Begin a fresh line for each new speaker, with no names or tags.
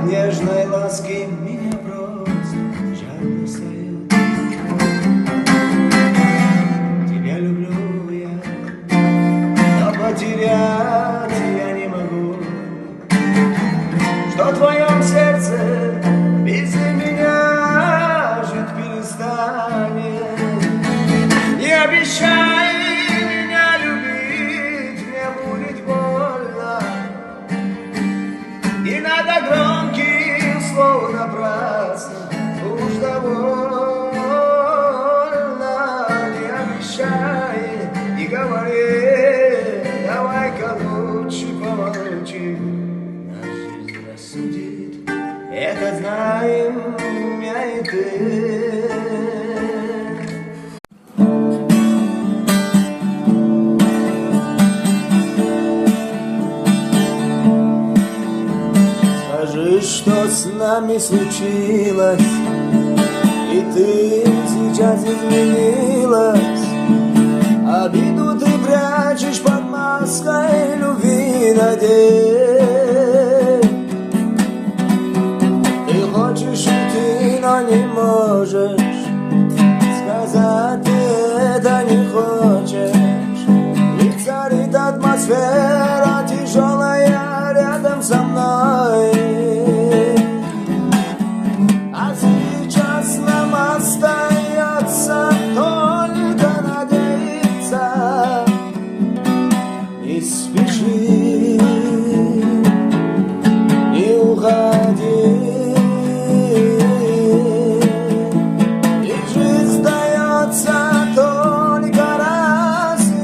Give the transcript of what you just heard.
нежной ласки меня просто жаль достает. Тебя люблю я, но потерять я не могу. Что в твоем сердце без меня жить перестанет. Не обещай меня любить, мне будет больно. Не надо громких слов напрасно, уж довольно. Не обещай, не говори, давай-ка лучше помолчим. Нас жизнь рассудит, это знаем я и ты. Скажи, что с нами случилось, и ты сейчас изменилась. Обиду ты прячешь под маской любви, надей. Ты хочешь уйти, но не можешь сказать, ты это не хочешь. Ведь царит атмосфера тяжелая рядом со мной.